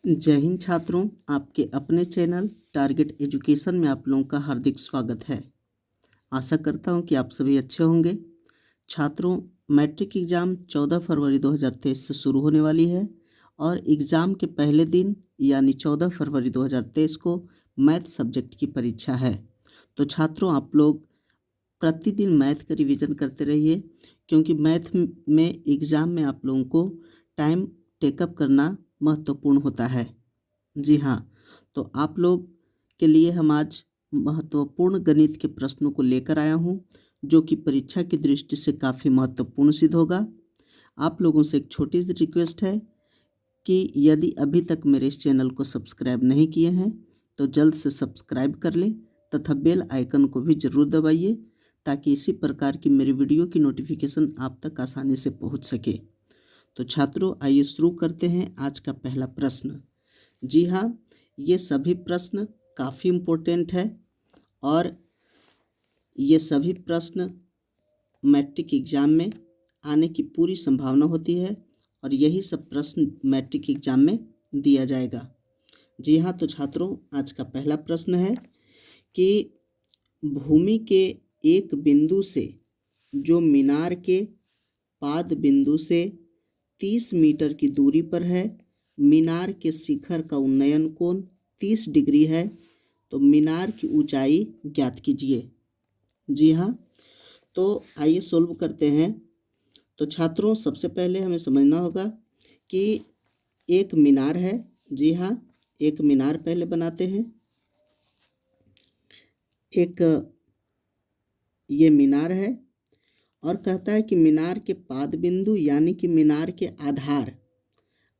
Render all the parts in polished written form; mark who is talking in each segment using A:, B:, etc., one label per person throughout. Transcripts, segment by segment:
A: जय हिंद छात्रों, आपके अपने चैनल टारगेट एजुकेशन में आप लोगों का हार्दिक स्वागत है। आशा करता हूं कि आप सभी अच्छे होंगे। छात्रों, मैट्रिक एग्ज़ाम 14 फरवरी 2023 से शुरू होने वाली है और एग्ज़ाम के पहले दिन यानी 14 फरवरी 2023 को मैथ सब्जेक्ट की परीक्षा है। तो छात्रों, आप लोग प्रतिदिन मैथ का रिवीजन करते रहिए, क्योंकि मैथ में एग्ज़ाम में आप लोगों को टाइम टेकअप करना महत्वपूर्ण होता है। जी हाँ, तो आप लोग के लिए हम आज महत्वपूर्ण गणित के प्रश्नों को लेकर आया हूँ, जो कि परीक्षा की दृष्टि से काफ़ी महत्वपूर्ण सिद्ध होगा। आप लोगों से एक छोटी सी रिक्वेस्ट है कि यदि अभी तक मेरे इस चैनल को सब्सक्राइब नहीं किए हैं तो जल्द से सब्सक्राइब कर लें तथा बेल आइकन को भी ज़रूर दबाइए, ताकि इसी प्रकार की मेरी वीडियो की नोटिफिकेशन आप तक आसानी से पहुंच सके। तो छात्रों, आइए शुरू करते हैं आज का पहला प्रश्न। जी हाँ, ये सभी प्रश्न काफ़ी इम्पोर्टेंट है और ये सभी प्रश्न मैट्रिक एग्ज़ाम में आने की पूरी संभावना होती है और यही सब प्रश्न मैट्रिक एग्ज़ाम में दिया जाएगा। जी हाँ, तो छात्रों, आज का पहला प्रश्न है कि भूमि के एक बिंदु से जो मीनार के पाद बिंदु से 30 मीटर की दूरी पर है, मीनार के शिखर का उन्नयन कोण 30 डिग्री है, तो मीनार की ऊंचाई ज्ञात कीजिए। जी हाँ, तो आइए सोल्व करते हैं। तो छात्रों, सबसे पहले हमें समझना होगा कि एक मीनार है। जी हाँ, एक मीनार पहले बनाते हैं। एक ये मीनार है और कहता है कि मीनार के पाद बिंदु यानी कि मीनार के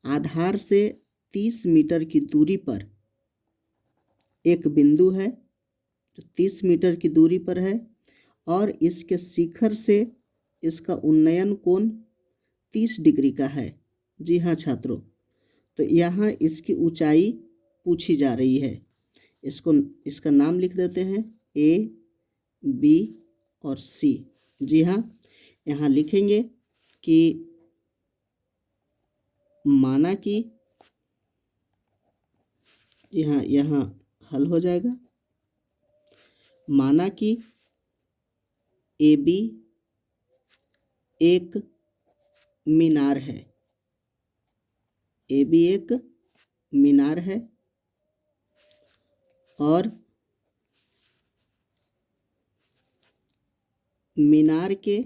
A: आधार से 30 मीटर की दूरी पर एक बिंदु है जो 30 मीटर की दूरी पर है और इसके शिखर से इसका उन्नयन कोण 30 डिग्री का है। जी हाँ छात्रों, तो यहाँ इसकी ऊंचाई पूछी जा रही है। इसका नाम लिख देते हैं ए, बी और सी। जी हाँ, यहाँ लिखेंगे कि माना कि यहाँ हल हो जाएगा। माना कि ए बी एक मीनार है। ए बी एक मीनार है और मीनार के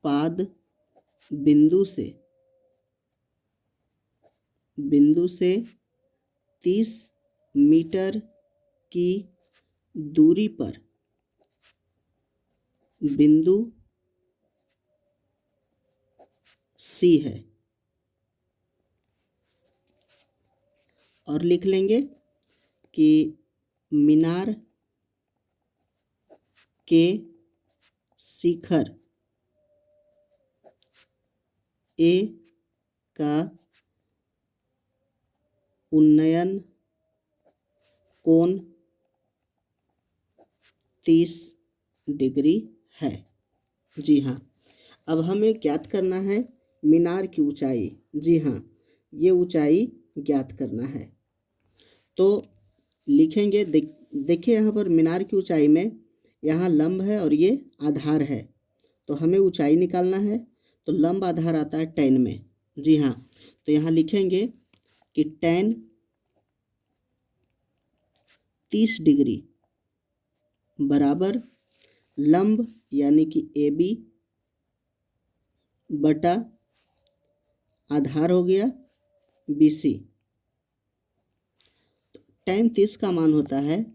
A: पाद बिंदु से 30 मीटर की दूरी पर बिंदु सी है और लिख लेंगे कि मीनार के शिखर ए का उन्नयन कोण 30 डिग्री है। जी हाँ, अब हमें ज्ञात करना है मीनार की ऊंचाई। जी हाँ, ये ऊंचाई ज्ञात करना है। तो लिखेंगे, देखिए यहाँ पर मीनार की ऊंचाई में यहाँ लंब है और ये आधार है, तो हमें ऊंचाई निकालना है। तो लंब आधार आता है tan में। जी हाँ, तो यहाँ लिखेंगे कि tan 30 डिग्री बराबर लंब यानी कि ए बी बटा आधार हो गया बी सी। tan 30 का मान होता है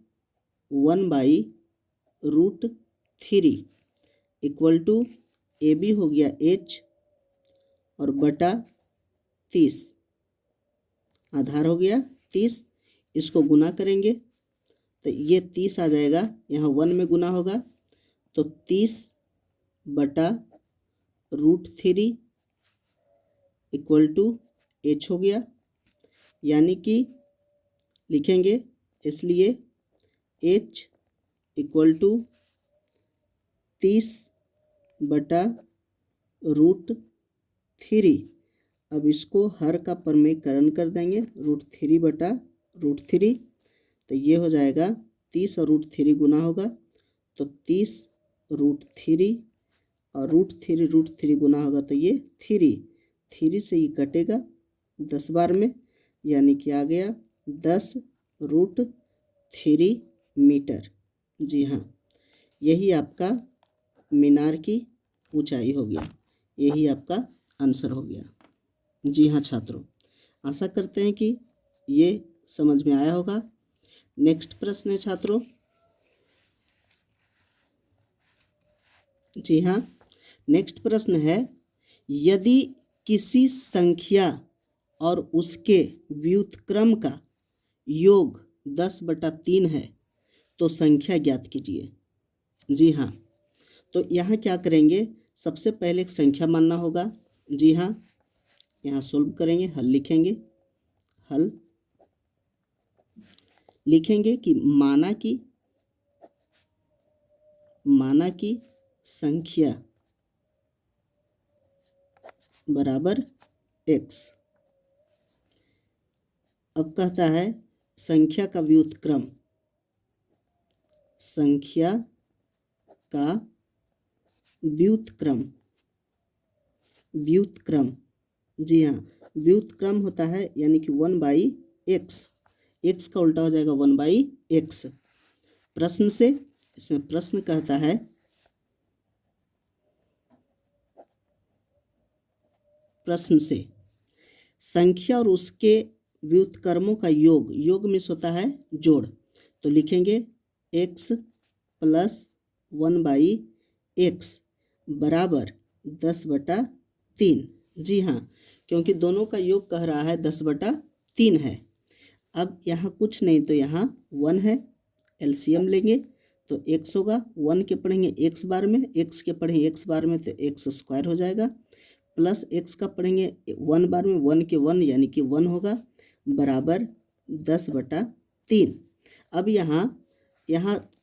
A: 1/√3 इक्वल टू ए बी हो गया h और बटा 30 आधार हो गया 30। इसको गुना करेंगे तो ये 30 आ जाएगा, यहाँ 1 में गुना होगा तो 30/√3 इक्वल टू h हो गया, यानी कि लिखेंगे इसलिए h इक्वल टू 30/√3 3। अब इसको हर का प्रमेयकरण कर देंगे, √3 बटा √3, तो ये हो जाएगा 30 और √3 गुना होगा तो 30 √3 और √3 गुना होगा तो ये 3 से ये कटेगा 10 बार में, यानी कि आ गया 10 √3 मीटर। जी हाँ, यही आपका मीनार की ऊंचाई हो गया, यही आपका आंसर हो गया। जी हाँ छात्रों, आशा करते हैं कि ये समझ में आया होगा। नेक्स्ट प्रश्न है छात्रों, जी हाँ, नेक्स्ट प्रश्न है, यदि किसी संख्या और उसके व्युत्क्रम का योग 10/3 है तो संख्या ज्ञात कीजिए। जी हाँ, तो यहाँ क्या करेंगे, सबसे पहले एक संख्या मानना होगा। जी हाँ, यहाँ सोल्व करेंगे, हल लिखेंगे कि माना की संख्या बराबर x। अब कहता है संख्या का व्युत्क्रम, व्युत्क्रम, जी हाँ, व्युत्क्रम होता है यानी कि 1/x, x का उल्टा हो जाएगा 1/x। प्रश्न से, इसमें प्रश्न कहता है संख्या और उसके व्युत्क्रमों का योग में होता है जोड़, तो लिखेंगे x + 1/x बराबर 10/3। जी हाँ, क्योंकि दोनों का योग कह रहा है 10/3 है। अब यहाँ कुछ नहीं तो यहाँ 1 है, एलसीएम लेंगे तो x होगा, 1 के पढ़ेंगे x बार में, x के पढ़ेंगे x बार में तो x² हो जाएगा, प्लस x का पढ़ेंगे 1 बार में, 1 के 1 यानी कि 1 होगा, बराबर 10/3। अब यहाँ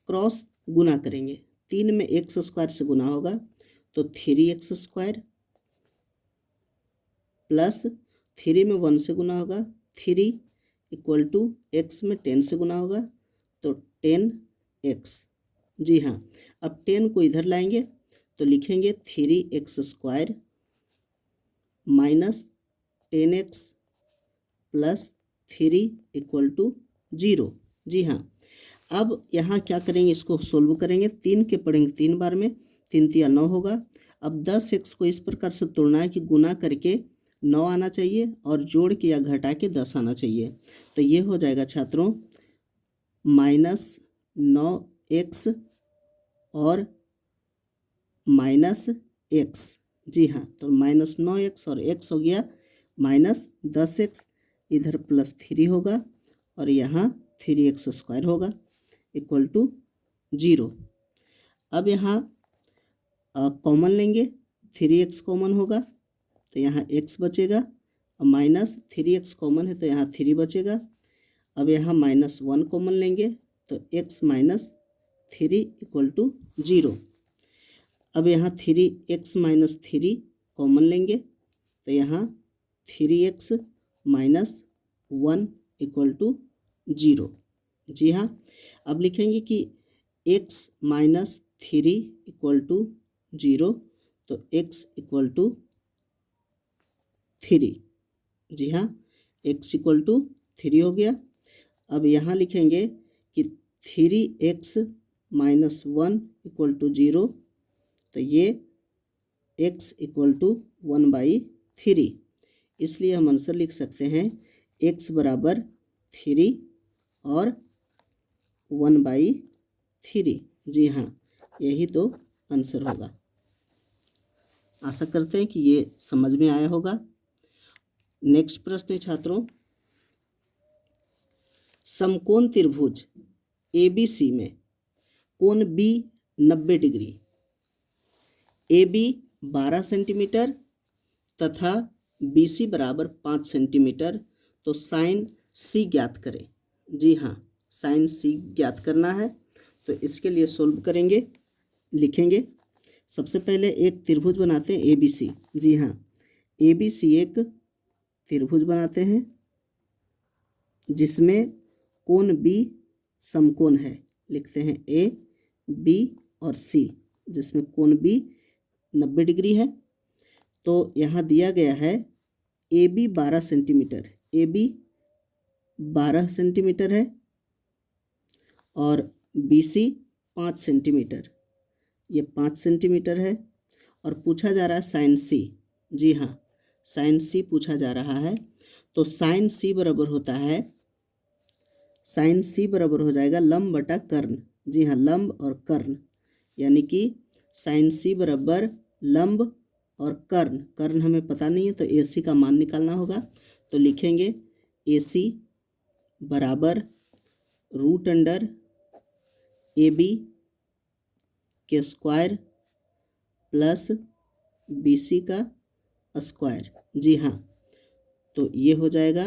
A: क्रॉस गुना करेंगे, 3 में x² से गुना होगा तो 3x² प्लस 3 में 1 से गुना होगा 3 = x में 10 से गुना होगा तो 10x। जी हाँ, अब 10 को इधर लाएंगे तो लिखेंगे 3x² माइनस 10x प्लस 3 = 0। जी हाँ, अब यहाँ क्या करेंगे, इसको सोल्व करेंगे, 3 के पढ़ेंगे 3 बार में, 3 × 3 = 9 होगा। अब 10x को इस प्रकार से तोड़ना है कि गुना करके 9 आना चाहिए और जोड़ के या घटा के 10 आना चाहिए, तो ये हो जाएगा छात्रों -9x और -x। जी हाँ, तो -9x और x हो गया -10x, इधर +3 होगा और यहाँ 3x² होगा = 0। अब यहाँ कॉमन लेंगे, 3x कॉमन होगा तो यहाँ x बचेगा और -3x कॉमन है तो यहाँ 3 बचेगा। अब यहाँ -1 कॉमन लेंगे तो x - 3 = 0। अब यहाँ 3x - 3 कॉमन लेंगे तो यहाँ 3x - 1 = 0। जी हाँ, अब लिखेंगे कि x - 3 = 0 तो x = 3। जी हाँ, x = 3 हो गया। अब यहाँ लिखेंगे कि 3x - 1 = 0 तो ये x = 1/3, इसलिए हम आंसर लिख सकते हैं x बराबर 3 और 1/3। जी हाँ, यही तो आंसर होगा। आशा करते हैं कि ये समझ में आया होगा। नेक्स्ट प्रश्न है छात्रों, समकोण त्रिभुज ABC में कोण B 90 डिग्री, AB 12 सेंटीमीटर तथा BC बराबर 5 सेंटीमीटर, तो साइन C ज्ञात करें। जी हाँ, साइन C ज्ञात करना है, तो इसके लिए सोल्व करेंगे, लिखेंगे। सबसे पहले एक त्रिभुज बनाते हैं ABC। जी हाँ, ABC एक त्रिभुज बनाते हैं जिसमें कोण B समकोण है। लिखते हैं A, B और C, जिसमें कोण B 90 डिग्री है। तो यहाँ दिया गया है AB 12 सेंटीमीटर, AB 12 सेंटीमीटर है और BC 5 सेंटीमीटर, ये 5 सेंटीमीटर है। और पूछा जा रहा है साइन C। जी हाँ, साइन C पूछा जा रहा है। तो साइन C बराबर होता है, साइन C बराबर हो जाएगा लंब बटा कर्ण। जी हाँ, लंब और कर्ण, यानी कि साइन C बराबर लंब और कर्ण। कर्ण हमें पता नहीं है तो AC का मान निकालना होगा। तो लिखेंगे AC बराबर रूट अंडर AB के स्क्वायर प्लस BC का स्क्वायर। जी हाँ, तो ये हो जाएगा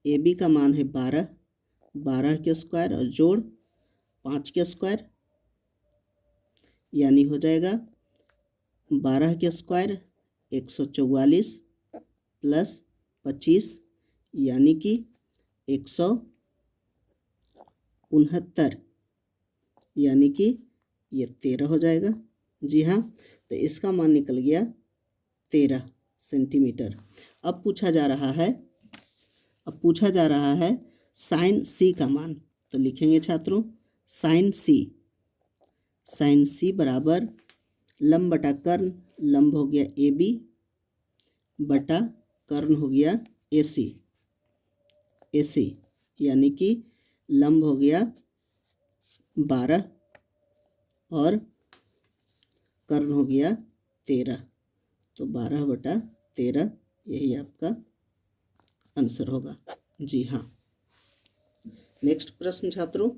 A: AB का मान है 12, 12 के स्क्वायर और जोड़ 5 के स्क्वायर, यानी हो जाएगा 12 के स्क्वायर 144 प्लस 25, यानी कि 169, यानी कि ये 13 हो जाएगा। जी हाँ, तो इसका मान निकल गया 13 सेंटीमीटर। अब पूछा जा रहा है साइन C का मान। तो लिखेंगे छात्रों साइन C बराबर लंब बटा कर्ण, लंब हो गया AB बटा कर्ण हो गया AC, यानी कि लंब हो गया 12 और कर्ण हो गया 13। तो 12 बटा 13 यही आपका आंसर होगा। जी हाँ, नेक्स्ट प्रश्न छात्रों,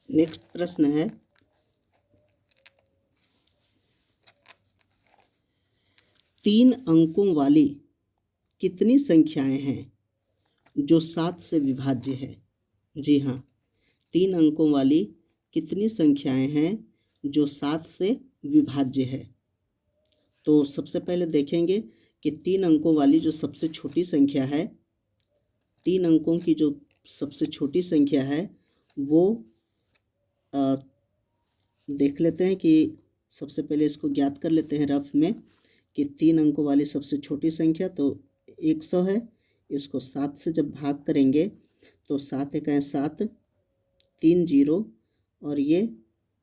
A: नेक्स्ट प्रश्न है 3 अंकों वाली कितनी संख्याएं हैं जो 7 से विभाज्य है। जी हाँ, 3 अंकों वाली कितनी संख्याएं हैं जो 7 से विभाज्य है। तो सबसे पहले देखेंगे कि 3 अंकों वाली जो सबसे छोटी संख्या है, 3 अंकों की जो सबसे छोटी संख्या है वो देख लेते हैं कि सबसे पहले इसको ज्ञात कर लेते हैं रफ में कि 3 अंकों वाली सबसे छोटी संख्या तो 100 है। इसको 7 से जब भाग करेंगे तो 7 एक 7, 3 0 और ये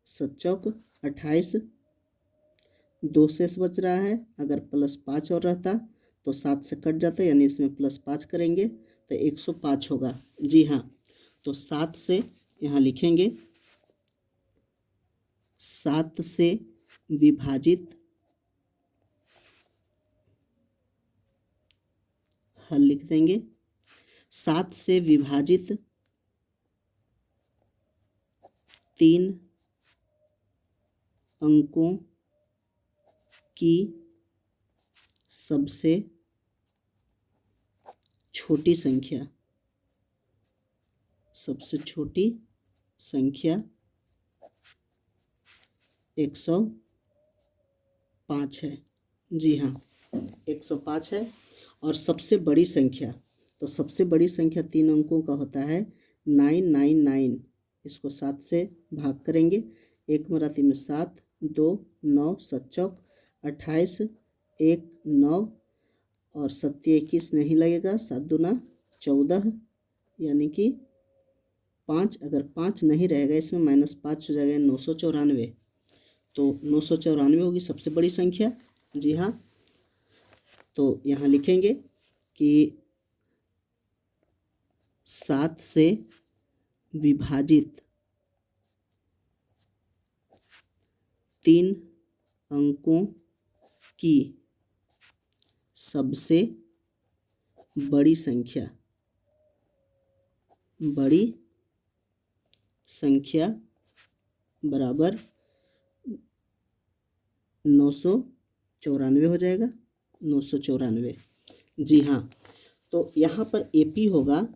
A: 7 चौक 28, 2 शेष बच रहा है। अगर +5 और रहता तो 7 से कट जाता, यानी इसमें +5 करेंगे तो 105 होगा। जी हाँ, तो 7 से यहाँ लिखेंगे 7 से विभाजित हल लिख देंगे। 7 से विभाजित 3 अंकों की सबसे छोटी संख्या, 105 है। जी हाँ, 105 है। और सबसे बड़ी संख्या, तो सबसे बड़ी संख्या 3 अंकों का होता है 999। इसको 7 से भाग करेंगे, 1 मराती में 7, 2 9, 7 चौक 28, 1 9 और 7 21 नहीं लगेगा, 7 दूना 14, यानी कि 5, अगर 5 नहीं रहेगा इसमें -5 हो जाएगा 994। तो 994 होगी सबसे बड़ी संख्या। जी हाँ, तो यहाँ लिखेंगे कि 7 से विभाजित 3 अंकों की सबसे बड़ी संख्या बराबर 994 हो जाएगा, 994। जी हाँ, तो यहाँ पर AP होगा,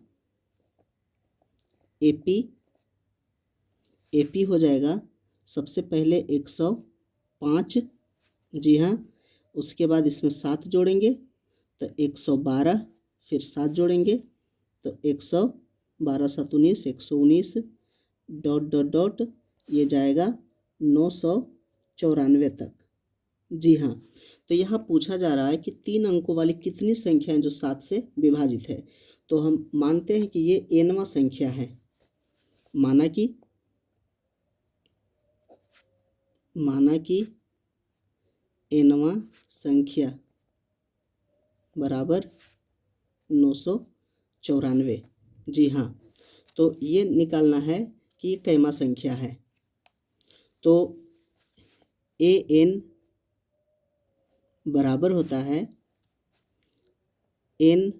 A: AP AP हो जाएगा सबसे पहले 105, जी हाँ, उसके बाद इसमें 7 जोड़ेंगे तो 112, फिर 7 जोड़ेंगे तो 112 7 19, 119 डॉट डॉट डॉट ये जाएगा 994 तक। जी हाँ, तो यहाँ पूछा जा रहा है कि 3 अंकों वाली कितनी संख्या है जो 7 से विभाजित है। तो हम मानते हैं कि ये nवां संख्या है। माना कि nवां संख्या बराबर 994। जी हाँ, तो ये निकालना है कि ये कैमा संख्या है। तो an बराबर होता है n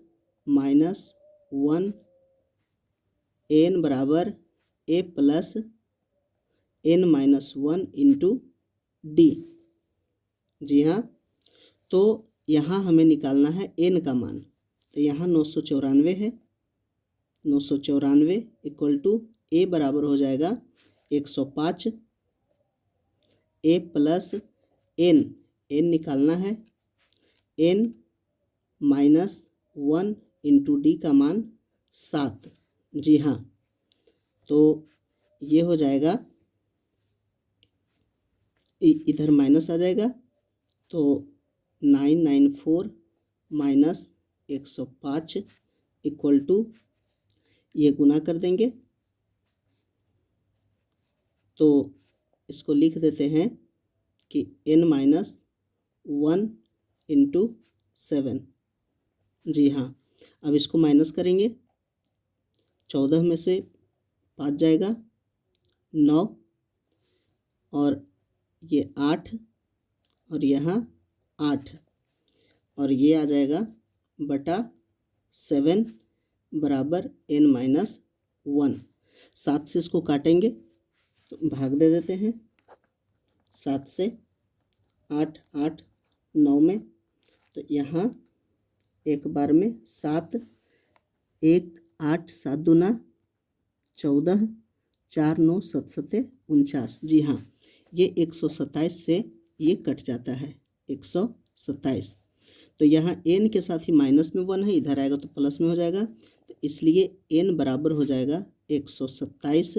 A: माइनस 1, n बराबर a plus n minus 1 into D. जी हाँ, तो यहाँ हमें निकालना है n का मान। तो यहाँ 994 है, 994 इक्वल टू a बराबर हो जाएगा 105, a प्लस n निकालना है, n माइनस 1 इंटू डी का मान 7। जी हाँ, तो ये हो जाएगा, इधर माइनस आ जाएगा तो 994 माइनस 105 इक्वल टू, ये गुना कर देंगे तो इसको लिख देते हैं कि n माइनस 1 इंटू 7। जी हाँ, अब इसको माइनस करेंगे, 14 में से 5 जाएगा 9, और ये 8, और यहाँ 8, और ये आ जाएगा बटा 7 बराबर n माइनस 1। 7 से इसको काटेंगे तो भाग दे देते हैं, 7 से 8 8 9 में, तो यहाँ एक बार में 7, 1 8 7 दूना 14, 4 9 7 7 49। जी हाँ, ये 127 से ये कट जाता है 127। तो यहाँ n के साथ ही माइनस में 1 है, इधर आएगा तो प्लस में हो जाएगा, तो इसलिए n बराबर हो जाएगा 127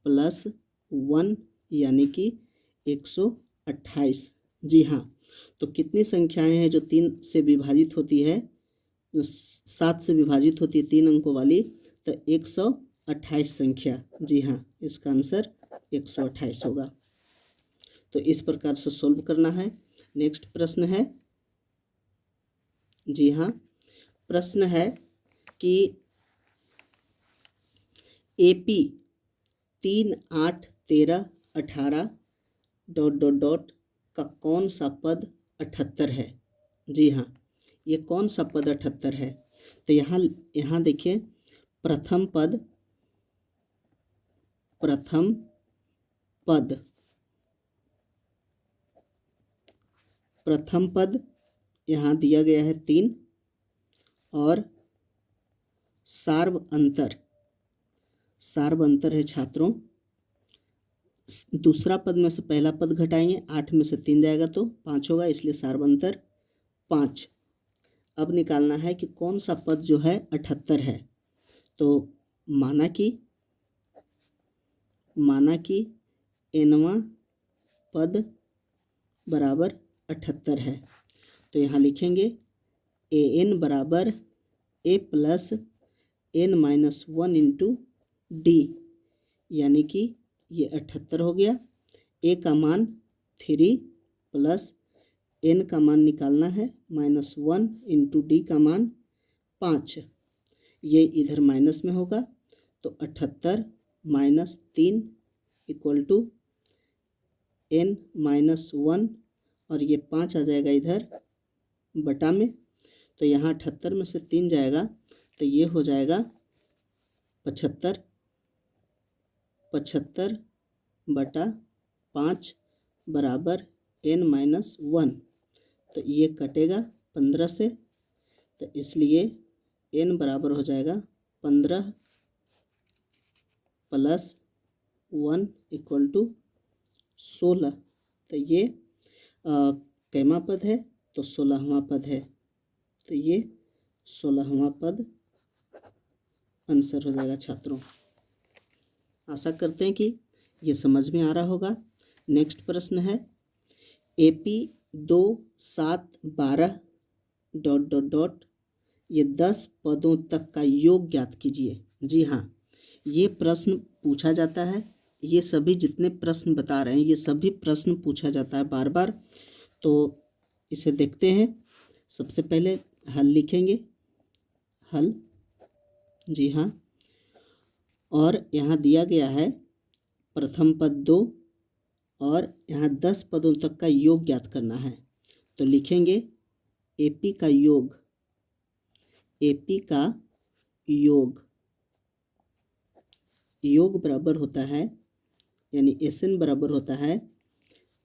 A: प्लस 1 यानी कि 128। जी हाँ, तो कितनी संख्याएं हैं जो 3 से विभाजित होती है, जो 7 से विभाजित होती है 3 अंकों वाली, तो 128 संख्या। जी हाँ, इसका आंसर 128 होगा। तो इस प्रकार से सोल्व करना है। नेक्स्ट प्रश्न है, जी हाँ, प्रश्न है कि AP 3 8 13 18 डॉट डॉट डॉट का कौन सा पद 78 है। जी हाँ, ये कौन सा पद 78 है। तो यहाँ देखिए, प्रथम पद यहाँ दिया गया है 3, और सार्व अंतर है छात्रों। दूसरा पद में से पहला पद घटाएंगे, 8 में से 3 जाएगा तो 5 होगा, इसलिए सार्व अंतर 5। अब निकालना है कि कौन सा पद जो है 78 है। तो माना कि nवां पद बराबर 78 है। तो यहाँ लिखेंगे an बराबर a plus n minus 1 into D, यानी कि ये 78 हो गया। a का मान 3 प्लस n का मान निकालना है -1 इंटू डी का मान 5। ये इधर माइनस में होगा तो 78 minus 3 equal to n minus 1, और ये 5 आ जाएगा इधर बटा में। तो यहाँ 78 में से 3 जाएगा तो ये हो जाएगा 75 बटा 5 बराबर n माइनस 1। तो ये कटेगा 15 से, तो इसलिए n बराबर हो जाएगा 15 प्लस 1 इक्वल टू 16। तो ये कैमा पद है तो 16वां पद है, तो ये 16वां पद आंसर हो जाएगा छात्रों। आशा करते हैं कि ये समझ में आ रहा होगा। नेक्स्ट प्रश्न है AP 2 7 12 ... ये 10 पदों तक का योग ज्ञात कीजिए। जी हाँ, ये प्रश्न पूछा जाता है। ये सभी जितने प्रश्न बता रहे हैं ये सभी प्रश्न पूछा जाता है बार बार। तो इसे देखते हैं। सबसे पहले हल लिखेंगे, हल। जी हाँ, और यहाँ दिया गया है प्रथम पद 2 और यहाँ 10 पदों तक का योग ज्ञात करना है। तो लिखेंगे AP का योग, AP का योग, योग बराबर होता है, यानी SN बराबर होता है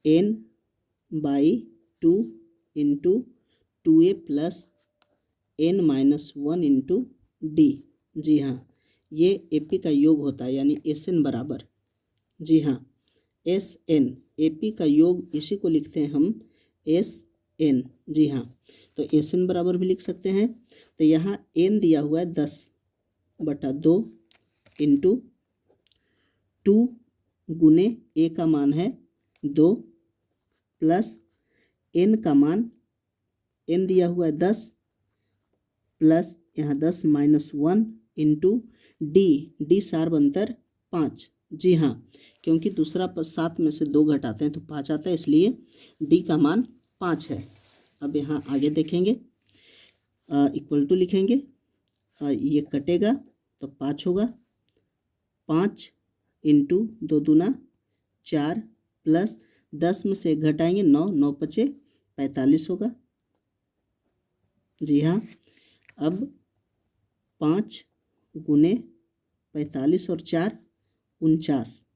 A: N/2 into 2A plus N-1 into D। जी हाँ, ये AP का योग होता है, यानी SN बराबर। जी हाँ, SN, AP का योग इसी को लिखते हैं हम SN। जी हाँ, तो SN बराबर भी लिख सकते हैं। तो यहाँ N दिया हुआ है 10/2 इंटू 2 गुने A का मान है 2 प्लस N का मान, N दिया हुआ है 10 प्लस यहाँ 10 -1 इंटू D सार बनतर 5। जी हाँ, क्योंकि दूसरा पद 7 में से 2 घटाते हैं तो 5 आता है, इसलिए D का मान 5 है। अब यहाँ आगे देखेंगे, इक्वल टू लिखेंगे, ये कटेगा तो 5 होगा, 5 इंटू 2 दूना 4 प्लस 10 में से घटाएंगे 9, 9 पचे 45 होगा। जी हाँ, अब 5 गुने 45 और 4 49।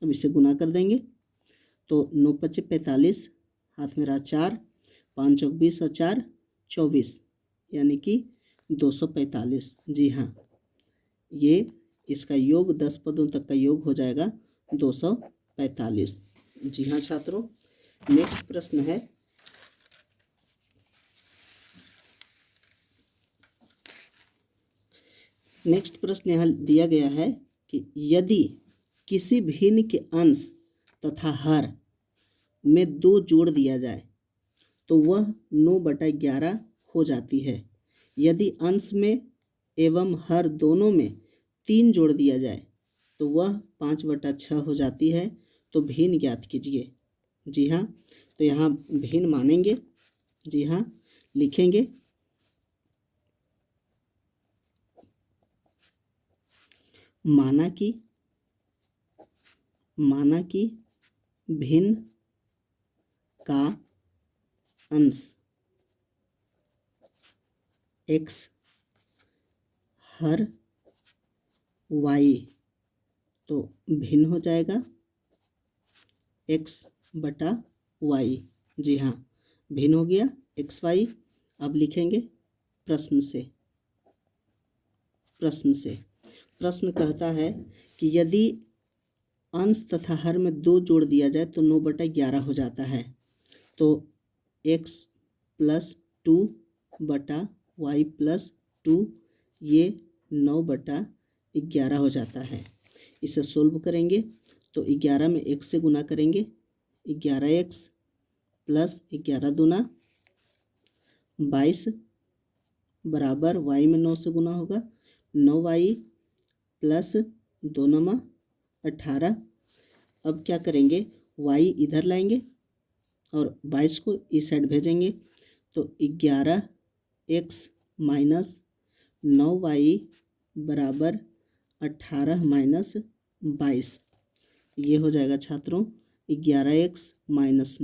A: अब इसे गुना कर देंगे तो 9 पचे 45, हाथ में रहा 4, 5 चौक 20 और 4 24, यानी कि 245। जी हाँ, ये इसका योग 10 पदों तक का योग हो जाएगा 245। जी हाँ छात्रों, नेक्स्ट प्रश्न है यहाँ दिया गया है कि यदि किसी भिन्न के अंश तथा हर में 2 जोड़ दिया जाए तो वह 9/11 हो जाती है। यदि अंश में एवं हर दोनों में 3 जोड़ दिया जाए तो वह 5/6 हो जाती है। तो भिन्न ज्ञात कीजिए। जी हाँ, तो यहाँ भिन्न मानेंगे। जी हाँ, लिखेंगे माना कि भिन्न का अंश x हर y तो भिन्न हो जाएगा x/y। जी हाँ, भिन्न हो गया xy। अब लिखेंगे प्रश्न कहता है कि यदि अंश तथा हर में 2 जोड़ दिया जाए तो 9/11 हो जाता है। तो x + 2/y + 2 ये 9/11 हो जाता है। इसे सोल्व करेंगे तो 11 में 1 से गुना करेंगे, 11x + 11 दूना 22 बराबर y में 9 से गुना होगा, 9y + 2 9 18। अब क्या करेंगे, y इधर लाएंगे और 22 को इस साइड भेजेंगे तो 11x - 9y बराबर 18 - 22। ये हो जाएगा छात्रों 11x -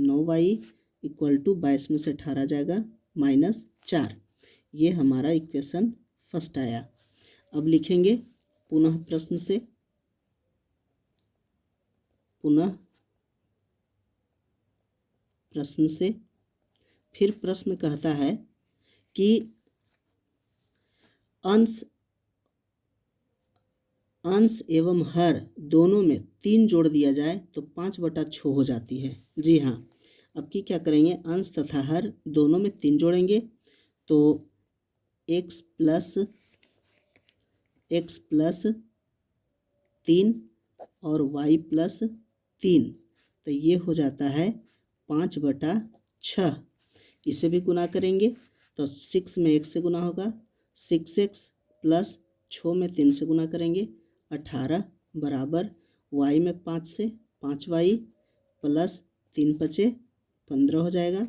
A: 9y = 22 में से 18 जाएगा -4। ये हमारा इक्वेशन फर्स्ट आया। अब लिखेंगे पुनः प्रश्न से। फिर प्रश्न कहता है कि अंश अंश एवं हर दोनों में 3 जोड़ दिया जाए तो 5/6 हो जाती है। जी हाँ, अब की क्या करेंगे, अंश तथा हर दोनों में 3 जोड़ेंगे तो x प्लस 3 और y प्लस 3, तो ये हो जाता है 5/6। इसे भी गुना करेंगे तो 6 में 1 से गुना होगा, 6x प्लस 6 में 3 से गुना करेंगे 18 बराबर y में 5 से 5y प्लस 3 बचे 15 हो जाएगा।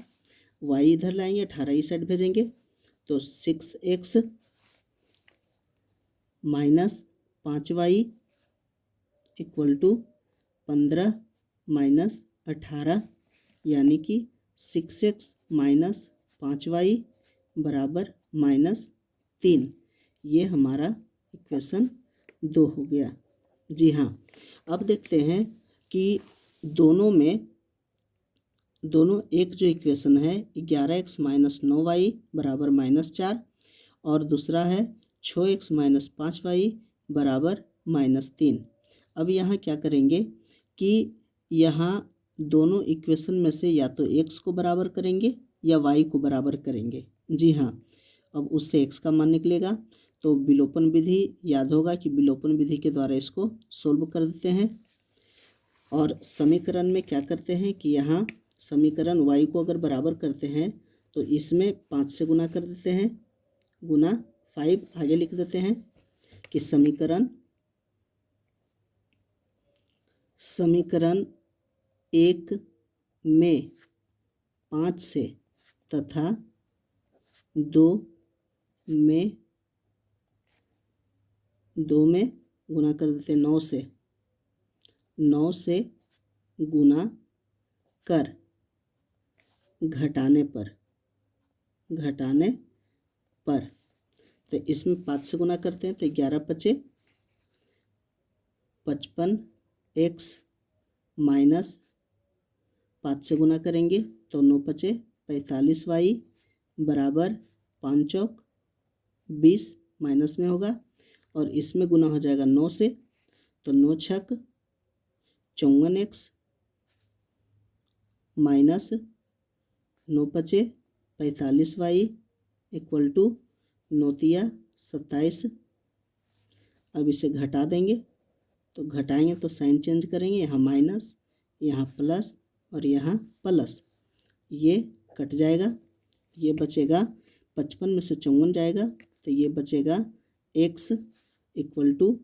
A: y इधर लाएंगे, 18 इस साइड भेजेंगे तो 6x minus 5y equal to 15 minus 18, यानी कि 6x माइनस 5y बराबर -3। ये हमारा इक्वेशन 2 हो गया। जी हाँ, अब देखते हैं कि दोनों एक जो इक्वेशन है 11x माइनस 9y बराबर -4 और दूसरा है 6x माइनस 5y बराबर -3। अब यहाँ क्या करेंगे कि यहाँ दोनों इक्वेशन में से या तो x को बराबर करेंगे या y को बराबर करेंगे। जी हाँ, अब उससे x का मान निकलेगा तो विलोपन विधि याद होगा कि विलोपन विधि के द्वारा इसको सोल्व कर देते हैं। और समीकरण में क्या करते हैं कि यहाँ समीकरण y को अगर बराबर करते हैं तो इसमें 5 से गुना कर देते हैं, गुना 5 आगे लिख देते हैं कि समीकरण 1 में 5 से तथा 2 में गुना कर देते हैं 9 से गुना कर घटाने पर तो इसमें 5 से गुना करते हैं तो 11 बचे 55x माइनस 5 से गुना करेंगे तो 9 बचे 45y बराबर 5 चौक 20 माइनस में होगा और इसमें गुना हो जाएगा 9 से तो 9 छक 54x माइनस 9 बचे 45y इक्वल टू 9 तिया 27। अब इसे घटा देंगे तो घटाएंगे तो साइन चेंज करेंगे, यहाँ माइनस यहाँ प्लस और यहाँ प्लस, ये कट जाएगा, ये बचेगा 55 में से 54 जाएगा तो ये बचेगा x इक्वल टू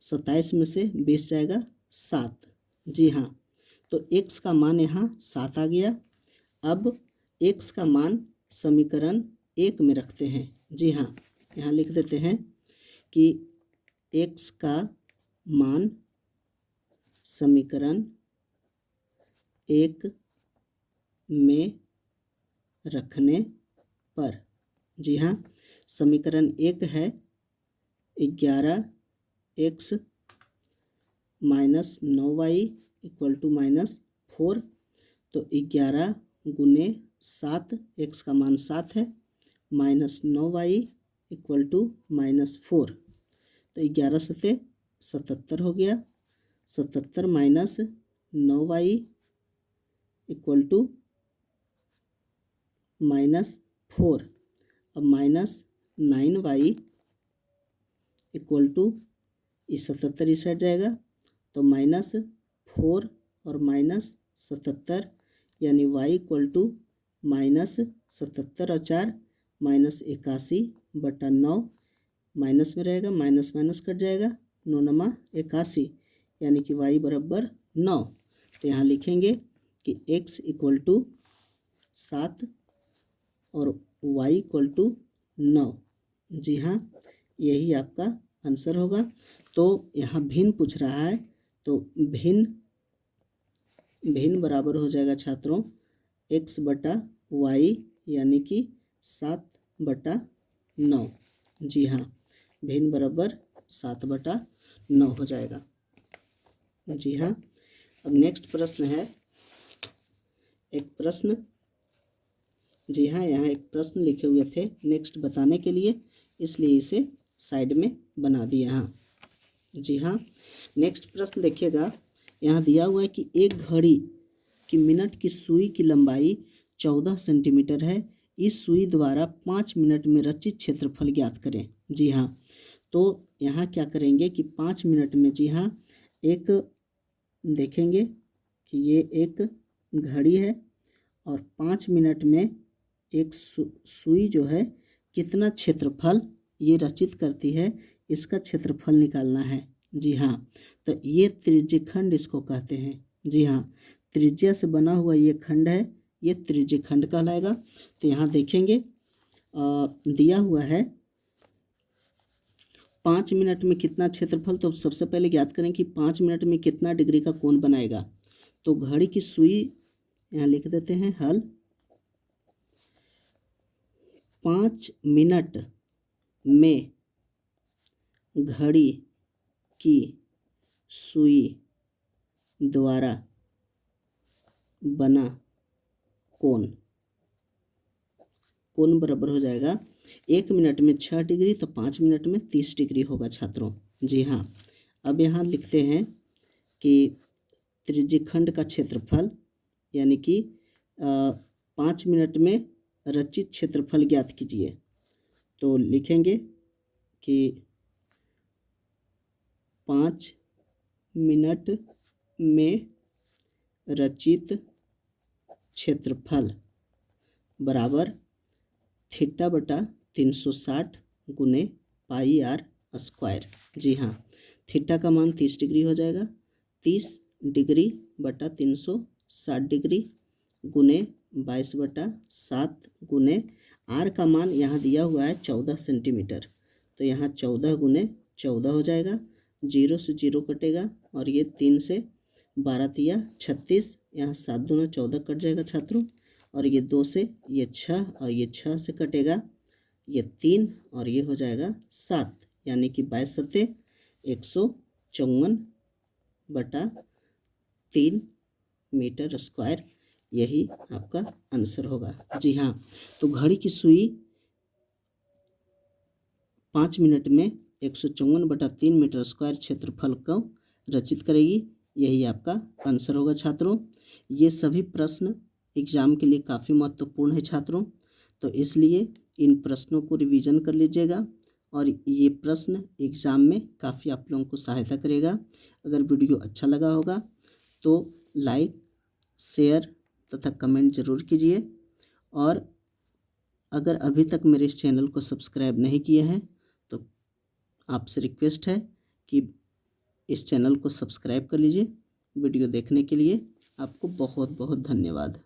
A: 27 में से 20 जाएगा 7। जी हाँ, तो x का मान यहाँ 7 आ गया। अब x का मान समीकरण 1 में रखते हैं। जी हाँ, यहाँ लिख देते हैं कि x का मान समीकरण 1 में रखने पर, जी हाँ, समीकरण 1 है 11x minus 9y equal to -4, तो 11 गुने 7, x का मान 7 है, माइनस 9y इक्वल टू -4, तो 11 सते 77 हो गया, 77 माइनस 9y इक्वल टू -4। अब -9y इक्वल टू इस 77 इस साइड जाएगा तो -4 और -77 यानी y इक्वल टू -77 और 4 -81/9 माइनस में रहेगा, माइनस माइनस कट जाएगा, 9 नमा 81 यानी कि y बराबर 9। तो यहाँ लिखेंगे कि x इक्वल टू 7 और y इक्वल टू 9। जी हाँ, यही आपका आंसर होगा। तो यहाँ भिन्न पूछ रहा है तो भिन्न बराबर हो जाएगा छात्रों x/y यानी कि 7/9। जी हाँ, भिन्न बराबर 7/9 हो जाएगा। जी हाँ, अब नेक्स्ट प्रश्न है एक प्रश्न। जी हाँ, यहाँ एक प्रश्न लिखे हुए थे नेक्स्ट बताने के लिए, इसलिए इसे साइड में बना दिया। हाँ, जी हाँ। नेक्स्ट प्रश्न देखिएगा, यहाँ दिया हुआ है कि एक घड़ी की मिनट की सुई की लंबाई 14 सेंटीमीटर है। इस सुई द्वारा 5 मिनट में रचित क्षेत्रफल ज्ञात करें। जी हाँ, तो यहाँ क्या करेंगे कि 5 मिनट में, जी हाँ, एक देखेंगे कि ये एक घड़ी है और 5 मिनट में एक सुई जो है कितना क्षेत्रफल ये रचित करती है, इसका क्षेत्रफल निकालना है। जी हाँ, तो ये त्रिज्यखंड इसको कहते हैं। जी हाँ, त्रिज्या से बना हुआ ये खंड है, ये त्रिज्यखंड कहलाएगा। तो यहाँ देखेंगे दिया हुआ है 5 मिनट में कितना क्षेत्रफल। तो सबसे पहले ज्ञात करें कि 5 मिनट में कितना डिग्री का कोण बनाएगा। तो घड़ी की सुई यहाँ लिख देते हैं हल। 5 मिनट में घड़ी की सुई द्वारा बना कोण बराबर हो जाएगा 1 मिनट में 6 डिग्री, तो 5 मिनट में 30 डिग्री होगा छात्रों। जी हाँ, अब यहाँ लिखते हैं कि त्रिज्यखंड का क्षेत्रफल यानी कि 5 मिनट में रचित क्षेत्रफल ज्ञात कीजिए। तो लिखेंगे कि 5 मिनट में रचित क्षेत्रफल बराबर थीटा बटा 360 गुने पाई आर स्क्वायर। जी हाँ, थीटा का मान 30 डिग्री हो जाएगा। 30 डिग्री बटा 360 डिग्री गुने 22 बटा 7 गुने आर का मान यहाँ दिया हुआ है 14 सेंटीमीटर। तो यहाँ 14 गुने 14 हो जाएगा, 0 से 0 कटेगा और ये 3 से 12 तिया 36, यहाँ 7 दूना 14 कट जाएगा छात्रों। और ये 2 से ये 6 और ये 6 से कटेगा, ये 3 और ये हो जाएगा 7, यानी कि 22 सत्ते 154 बटा 3 मीटर स्क्वायर, यही आपका आंसर होगा। जी हाँ, तो घड़ी की सुई 5 मिनट में 154 बटा 3 मीटर स्क्वायर क्षेत्रफल को रचित करेगी, यही आपका आंसर होगा छात्रों। ये सभी प्रश्न एग्ज़ाम के लिए काफ़ी महत्वपूर्ण है छात्रों, तो इसलिए इन प्रश्नों को रिवीजन कर लीजिएगा और ये प्रश्न एग्ज़ाम में काफ़ी आप लोगों को सहायता करेगा। अगर वीडियो अच्छा लगा होगा तो लाइक, शेयर तथा कमेंट ज़रूर कीजिए। और अगर अभी तक मेरे इस चैनल को सब्सक्राइब नहीं किए हैं तो आपसे रिक्वेस्ट है कि इस चैनल को सब्सक्राइब कर लीजिए। वीडियो देखने के लिए आपको बहुत बहुत धन्यवाद।